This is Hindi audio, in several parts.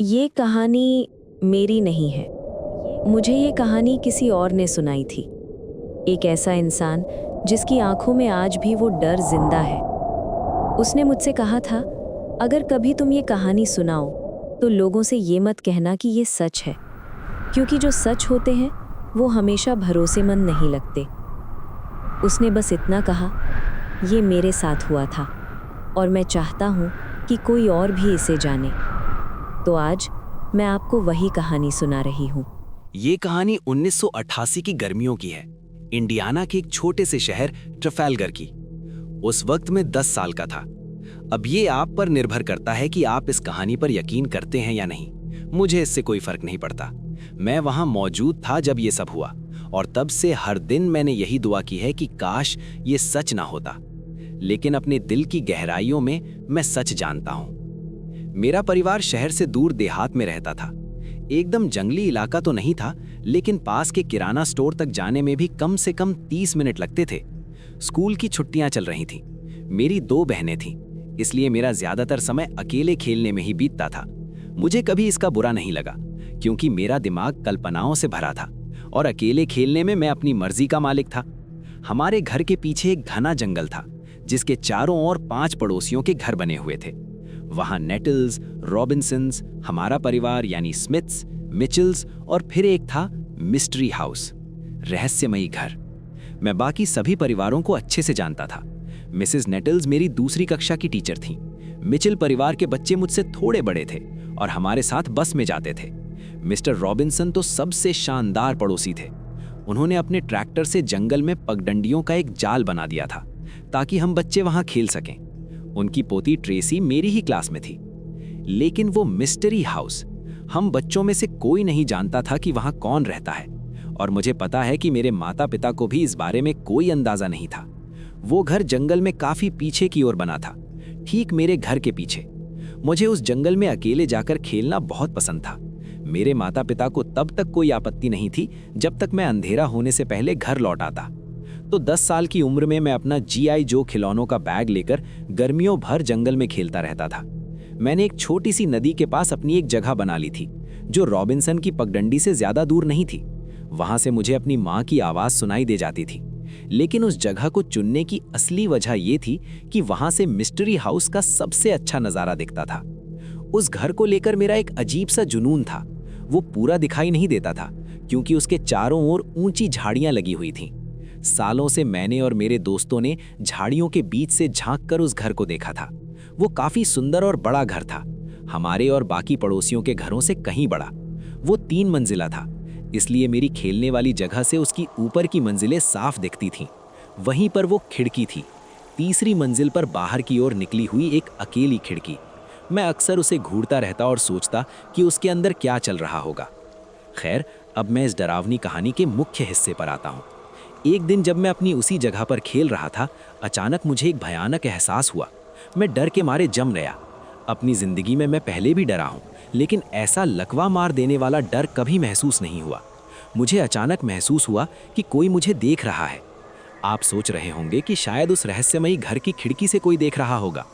ये कहानी मेरी नहीं है। मुझे ये कहानी किसी और ने सुनाई थी। एक ऐसा इंसान जिसकी आंखों में आज भी वो डर जिंदा है। उसने मुझसे कहा था, अगर कभी तुम ये कहानी सुनाओ तो लोगों से ये मत कहना कि ये सच है, क्योंकि जो सच होते हैं वो हमेशा भरोसेमंद नहीं लगते। उसने बस इतना कहा, ये मेरे साथ हुआ था और मैं चाहता हूँ कि कोई और भी इसे जाने। तो आज मैं आपको वही कहानी सुना रही हूँ। ये कहानी 1988 की गर्मियों की है, इंडियाना के एक छोटे से शहर ट्रफैल्गर की। उस वक्त मैं 10 साल का था। अब ये आप पर निर्भर करता है कि आप इस कहानी पर यकीन करते हैं या नहीं। मुझे इससे कोई फर्क नहीं पड़ता। मैं वहां मौजूद था जब ये सब हुआ, और तब से हर दिन मैंने यही दुआ की है कि काश ये सच ना होता। लेकिन अपने दिल की गहराइयों में मैं सच जानता हूं। मेरा परिवार शहर से दूर देहात में रहता था। एकदम जंगली इलाका तो नहीं था, लेकिन पास के किराना स्टोर तक जाने में भी कम से कम 30 मिनट लगते थे। स्कूल की छुट्टियां चल रही थीं। मेरी 2 बहनें थीं, इसलिए मेरा ज्यादातर समय अकेले खेलने में ही बीतता था। मुझे कभी इसका बुरा नहीं लगा, क्योंकि मेरा दिमाग कल्पनाओं से भरा था और अकेले खेलने में मैं अपनी मर्जी का मालिक था। हमारे घर के पीछे एक घना जंगल था, जिसके चारों ओर 5 पड़ोसियों के घर बने हुए थे। वहां नेटल्स, रॉबिन्सन्स, हमारा परिवार यानी स्मिथ्स, मिचेल्स और फिर एक था मिस्ट्री हाउस, रहस्यमयी घर। मैं बाकी सभी परिवारों को अच्छे से जानता था। मिसेस नेटल्स मेरी दूसरी कक्षा की टीचर थीं। मिचेल परिवार के बच्चे मुझसे थोड़े बड़े थे और हमारे साथ बस में जाते थे। मिस्टर रॉबिन्सन तो सबसे शानदार पड़ोसी थे। उन्होंने अपने ट्रैक्टर से जंगल में पगडंडियों का एक जाल बना दिया था, ताकि हम बच्चे वहां खेल सकें। उनकी पोती ट्रेसी मेरी ही क्लास में थी। लेकिन वो मिस्ट्री हाउस, हम बच्चों में से कोई नहीं जानता था कि वहां कौन रहता है, और मुझे पता है कि मेरे माता पिता को भी इस बारे में कोई अंदाजा नहीं था। वो घर जंगल में काफी पीछे की ओर बना था, ठीक मेरे घर के पीछे। मुझे उस जंगल में अकेले जाकर खेलना बहुत पसंद था। मेरे माता पिता को तब तक कोई आपत्ति नहीं थी जब तक मैं अंधेरा होने से पहले घर लौट आता। तो 10 साल की उम्र में मैं अपना GI जो खिलौनों का बैग लेकर गर्मियों भर जंगल में खेलता रहता था। मैंने एक छोटी सी नदी के पास अपनी एक जगह बना ली थी, जो रॉबिन्सन की पगडंडी से ज्यादा दूर नहीं थी। वहां से मुझे अपनी माँ की आवाज सुनाई दे जाती थी। लेकिन उस जगह को चुनने की असली वजह यह थी कि वहां से मिस्ट्री हाउस का सबसे अच्छा नजारा दिखता था। उस घर को लेकर मेरा एक अजीब सा जुनून था। वो पूरा दिखाई नहीं देता था, क्योंकि उसके चारों ओर ऊंची झाड़ियां लगी हुई थीं। सालों से मैंने और मेरे दोस्तों ने झाड़ियों के बीच से झांककर उस घर को देखा था। वो काफी सुंदर और बड़ा घर था, हमारे और बाकी पड़ोसियों के घरों से कहीं बड़ा। वो 3 मंजिला था, इसलिए मेरी खेलने वाली जगह से उसकी ऊपर की मंजिलें साफ दिखती थीं। वहीं पर वो खिड़की थी, तीसरी मंजिल पर बाहर की ओर निकली हुई एक अकेली खिड़की। मैं अक्सर उसे घूरता रहता और सोचता कि उसके अंदर क्या चल रहा होगा। खैर, अब मैं इस डरावनी कहानी के मुख्य हिस्से पर आता हूँ। एक दिन जब मैं अपनी उसी जगह पर खेल रहा था, अचानक मुझे एक भयानक एहसास हुआ। मैं डर के मारे जम गया। अपनी जिंदगी में मैं पहले भी डरा हूँ, लेकिन ऐसा लकवा मार देने वाला डर कभी महसूस नहीं हुआ। मुझे अचानक महसूस हुआ कि कोई मुझे देख रहा है। आप सोच रहे होंगे कि शायद उस रहस्यमयी घर की खिड़की से कोई देख रहा होगा,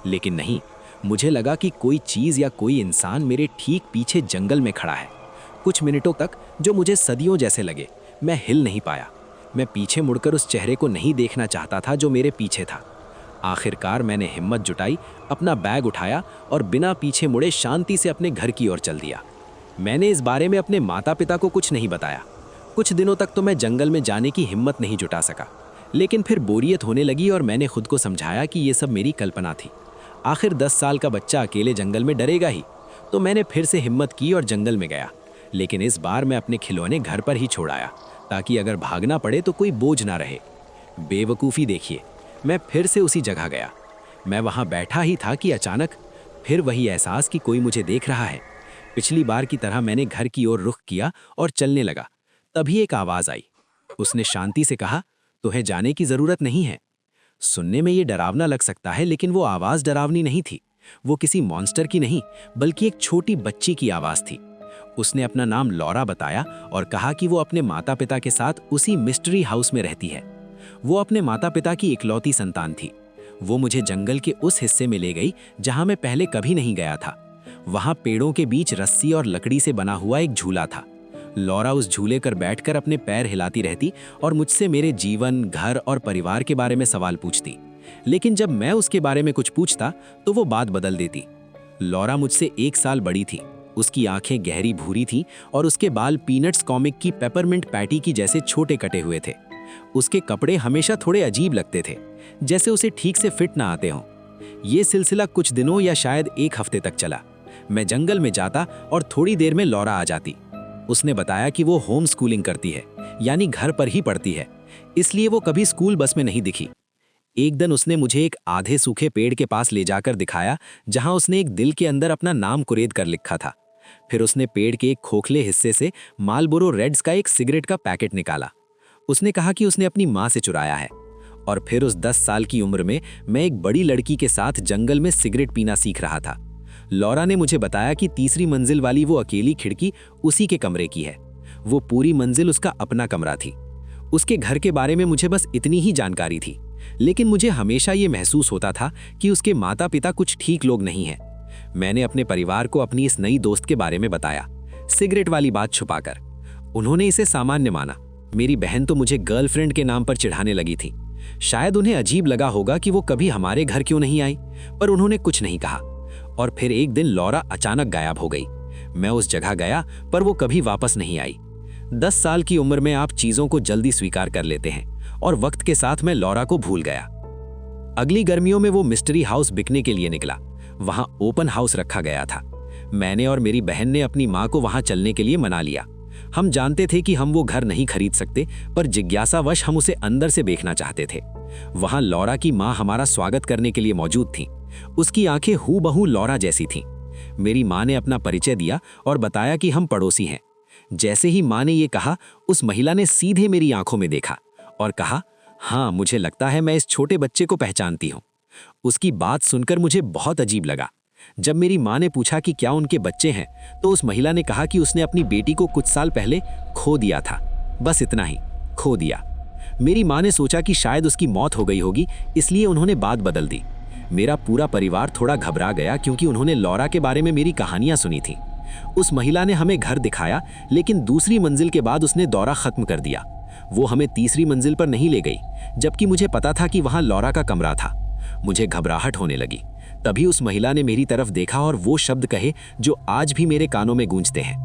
लेकिन नहीं। मुझे लगा कि कोई चीज़ या कोई इंसान मेरे ठीक पीछे जंगल में खड़ा है। कुछ मिनटों तक, जो मुझे सदियों जैसे लगे, मैं हिल नहीं पाया। मैं पीछे मुड़कर उस चेहरे को नहीं देखना चाहता था जो मेरे पीछे था। आखिरकार मैंने हिम्मत जुटाई, अपना बैग उठाया और बिना पीछे मुड़े शांति से अपने घर की ओर चल दिया। मैंने इस बारे में अपने माता पिता को कुछ नहीं बताया। कुछ दिनों तक तो मैं जंगल में जाने की हिम्मत नहीं जुटा सका, लेकिन फिर बोरियत होने लगी और मैंने खुद को समझाया कि ये सब मेरी कल्पना थी। आखिर 10 साल का बच्चा अकेले जंगल में डरेगा ही। तो मैंने फिर से हिम्मत की और जंगल में गया, लेकिन इस बार मैं अपने खिलौने घर पर ही छोड़ आया, ताकि अगर भागना पड़े तो कोई बोझ ना रहे। बेवकूफ़ी देखिए, मैं फिर से उसी जगह गया। मैं वहां बैठा ही था कि अचानक फिर वही एहसास कि कोई मुझे देख रहा है। पिछली बार की तरह मैंने घर की ओर रुख किया और चलने लगा। तभी एक आवाज़ आई। उसने शांति से कहा, तुम्हें जाने की ज़रूरत नहीं है। सुनने में ये डरावना लग सकता है, लेकिन वो आवाज़ डरावनी नहीं थी। वो किसी मॉन्स्टर की नहीं, बल्कि एक छोटी बच्ची की आवाज़ थी। उसने अपना नाम लॉरा बताया और कहा कि वो अपने माता पिता के साथ उसी मिस्ट्री हाउस में रहती है। वो अपने माता पिता की इकलौती संतान थी। वो मुझे जंगल के उस हिस्से में ले गई जहां मैं पहले कभी नहीं गया था। वहां पेड़ों के बीच रस्सी और लकड़ी से बना हुआ एक झूला था। लॉरा उस झूले पर बैठकर अपने पैर हिलाती रहती और मुझसे मेरे जीवन, घर और परिवार के बारे में सवाल पूछती। लेकिन जब मैं उसके बारे में कुछ पूछता तो वो बात बदल देती। लॉरा मुझसे 1 साल बड़ी थी। उसकी आंखें गहरी भूरी थीं और उसके बाल पीनट्स कॉमिक की पेपरमिंट पैटी की जैसे छोटे कटे हुए थे। उसके कपड़े हमेशा थोड़े अजीब लगते थे, जैसे उसे ठीक से फिट ना आते हों। ये सिलसिला कुछ दिनों या शायद 1 हफ्ते तक चला। मैं जंगल में जाता और थोड़ी देर में लॉरा आ जाती। उसने बताया कि वो होम स्कूलिंग करती है, यानी घर पर ही पढ़ती है, इसलिए वो कभी स्कूल बस में नहीं दिखी। एक दिन उसने मुझे एक आधे सूखे पेड़ के पास ले जाकर दिखाया, जहां उसने एक दिल के अंदर अपना नाम कुरेद कर लिखा था। फिर उसने पेड़ के एक खोखले हिस्से से मालबोरो रेड्स का एक सिगरेट का पैकेट निकाला। उसने कहा कि उसने अपनी माँ से चुराया है। और फिर उस 10 साल की उम्र में मैं एक बड़ी लड़की के साथ जंगल में सिगरेट पीना सीख रहा था। लॉरा ने मुझे बताया कि तीसरी मंजिल वाली वो अकेली खिड़की उसी के कमरे की है। वो पूरी मंजिल उसका अपना कमरा थी। उसके घर के बारे में मुझे बस इतनी ही जानकारी थी, लेकिन मुझे हमेशा ये महसूस होता था कि उसके माता पिता कुछ ठीक लोग नहीं हैं। मैंने अपने परिवार को अपनी इस नई दोस्त के बारे में बताया, सिगरेट वाली बात छुपाकर। उन्होंने इसे सामान्य माना। मेरी बहन तो मुझे गर्लफ्रेंड के नाम पर चिढ़ाने लगी थी। शायद उन्हें अजीब लगा होगा कि वो कभी हमारे घर क्यों नहीं आई, पर उन्होंने कुछ नहीं कहा। और फिर एक दिन लॉरा अचानक गायब हो गई। मैं उस जगह गया, पर वो कभी वापस नहीं आई। 10 साल की उम्र में आप चीजों को जल्दी स्वीकार कर लेते हैं, और वक्त के साथ मैं लॉरा को भूल गया। अगली गर्मियों में वो मिस्ट्री हाउस बिकने के लिए निकला। वहां ओपन हाउस रखा गया था। मैंने और मेरी बहन ने अपनी माँ को वहां चलने के लिए मना लिया। हम जानते थे कि हम वो घर नहीं खरीद सकते, पर जिज्ञासावश हम उसे अंदर से देखना चाहते थे। वहां लॉरा की माँ हमारा स्वागत करने के लिए मौजूद थी। उसकी आंखें हूबहू लॉरा जैसी थीं। मेरी माँ ने अपना परिचय दिया और बताया कि हम पड़ोसी हैं। जैसे ही माँ ने ये कहा, उस महिला ने सीधे मेरी आंखों में देखा और कहा, हाँ, मुझे लगता है मैं इस छोटे बच्चे को पहचानती हूँ। उसकी बात सुनकर मुझे बहुत अजीब लगा। जब मेरी माँ ने पूछा कि क्या उनके बच्चे हैं, तो उस महिला ने कहा कि उसने अपनी बेटी को कुछ साल पहले खो दिया था। बस इतना ही, खो दिया। मेरी माँ ने सोचा कि शायद उसकी मौत हो गई होगी, इसलिए उन्होंने बात बदल दी। मेरा पूरा परिवार थोड़ा घबरा गया, क्योंकि उन्होंने लॉरा के बारे में मेरी कहानियां सुनी थी। उस महिला ने हमें घर दिखाया, लेकिन दूसरी मंजिल के बाद उसने दौरा खत्म कर दिया। वो हमें तीसरी मंजिल पर नहीं ले गई, जबकि मुझे पता था कि वहां लॉरा का कमरा था। मुझे घबराहट होने लगी। तभी उस महिला ने मेरी तरफ देखा और वो शब्द कहे जो आज भी मेरे कानों में गूंजते हैं,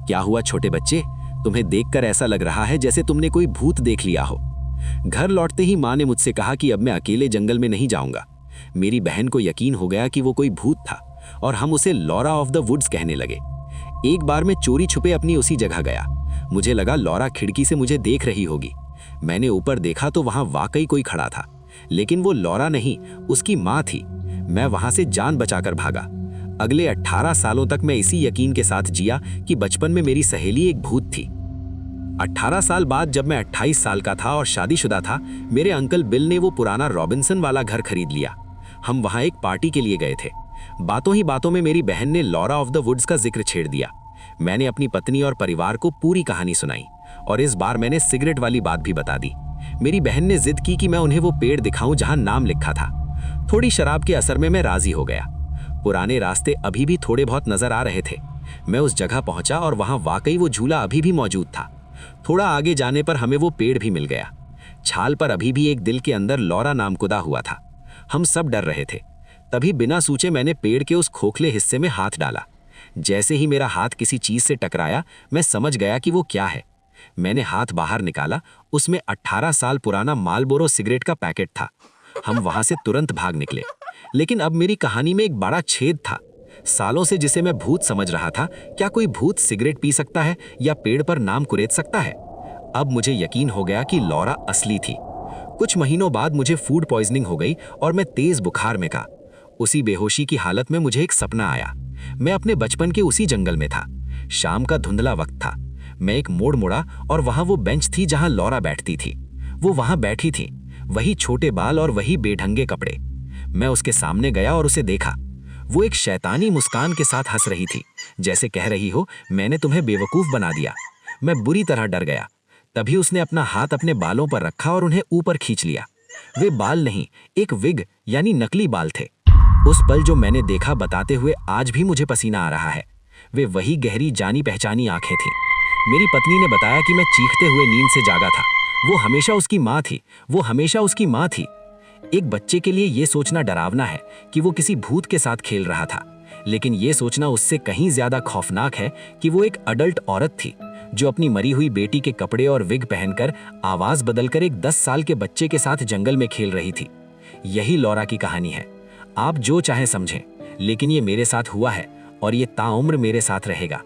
क्या हुआ छोटे बच्चे? तुम्हें देखकर ऐसा लग रहा है जैसे तुमने कोई भूत देख लिया हो। घर लौटते ही माँ ने मुझसे कहा कि अब मैं अकेले जंगल में नहीं जाऊंगा। मेरी बहन को यकीन हो गया कि वो कोई भूत था, और हम उसे लॉरा ऑफ द वुड्स कहने लगे। एक बार मैं चोरी छुपे अपनी उसी जगह गया। मुझे लगा लॉरा खिड़की से मुझे देख रही होगी। मैंने ऊपर देखा तो वहां वाकई कोई खड़ा था, लेकिन वो लॉरा नहीं, उसकी माँ थी। मैं वहां से जान बचाकर भागा। अगले 18 सालों तक मैं इसी यकीन के साथ जिया कि बचपन में मेरी सहेली एक भूत थी। 18 साल बाद जब मैं 28 साल का था और शादीशुदा था, मेरे अंकल बिल ने वो पुराना रॉबिन्सन वाला घर खरीद लिया। हम वहां एक पार्टी के लिए गए थे। बातों ही बातों में मेरी बहन ने लॉरा ऑफ द वुड्स का जिक्र छेड़ दिया। मैंने अपनी पत्नी और परिवार को पूरी कहानी सुनाई, और इस बार मैंने सिगरेट वाली बात भी बता दी। मेरी बहन ने जिद की कि मैं उन्हें वो पेड़ दिखाऊं जहां नाम लिखा था। थोड़ी शराब के असर में मैं राजी हो गया। पुराने रास्ते अभी भी थोड़े बहुत नजर आ रहे थे। मैं उस जगह पहुंचा और वहां वाकई वो झूला अभी भी मौजूद था। थोड़ा आगे जाने पर हमें वो पेड़ भी मिल गया। छाल पर अभी भी एक दिल के अंदर लॉरा नाम कुदा हुआ था। हम सब डर रहे थे। तभी बिना सोचे मैंने पेड़ के उस खोखले हिस्से में हाथ डाला। जैसे ही मेरा हाथ किसी चीज से टकराया, मैं समझ गया कि वो क्या है। मैंने हाथ बाहर निकाला। उसमें 18 साल पुराना मालबोरो सिगरेट का पैकेट था। हम वहां से तुरंत भाग निकले। लेकिन अब मेरी कहानी में एक बड़ा छेद था। सालों से जिसे मैं भूत समझ रहा था, क्या कोई भूत सिगरेट पी सकता है या पेड़ पर नाम कुरेद सकता है? अब मुझे यकीन हो गया कि लॉरा असली थी। कुछ महीनों बाद मुझे फूड पॉइजनिंग हो गई और मैं तेज बुखार में का। उसी बेहोशी की हालत में मुझे एक सपना आया। मैं अपने बचपन के उसी जंगल में था। शाम का धुंधला वक्त था। मैं एक मोड़ मुड़ा और वहां वो बेंच थी जहां लॉरा बैठती थी। वो वहां बैठी थी, वही छोटे बाल और वही बेढंगे कपड़े। मैं उसके सामने गया और उसे देखा। वो एक शैतानी मुस्कान के साथ हंस रही थी, जैसे कह रही हो, मैंने तुम्हें बेवकूफ बना दिया। मैं बुरी तरह डर गया। तभी उसने अपना हाथ अपने बालों पर रखा और उन्हें ऊपर खींच लिया। वे बाल नहीं, एक विग यानी नकली बाल थे। उस पल जो मैंने देखा बताते हुए आज भी मुझे पसीना आ रहा है। वे वही गहरी जानी पहचानी आंखें थीं। मेरी पत्नी ने बताया कि मैं चीखते हुए नींद से जागा था। वो हमेशा उसकी माँ थी, वो हमेशा उसकी माँ थी। एक बच्चे के लिए ये सोचना डरावना है कि वो किसी भूत के साथ खेल रहा था, लेकिन ये सोचना उससे कहीं ज्यादा खौफनाक है कि वो एक अडल्ट औरत थी जो अपनी मरी हुई बेटी के कपड़े और विग पहनकर आवाज बदलकर एक 10 साल के बच्चे के साथ जंगल में खेल रही थी। यही लौरा की कहानी है। आप जो चाहें समझें, लेकिन ये मेरे साथ हुआ है और ये ताउम्र मेरे साथ रहेगा।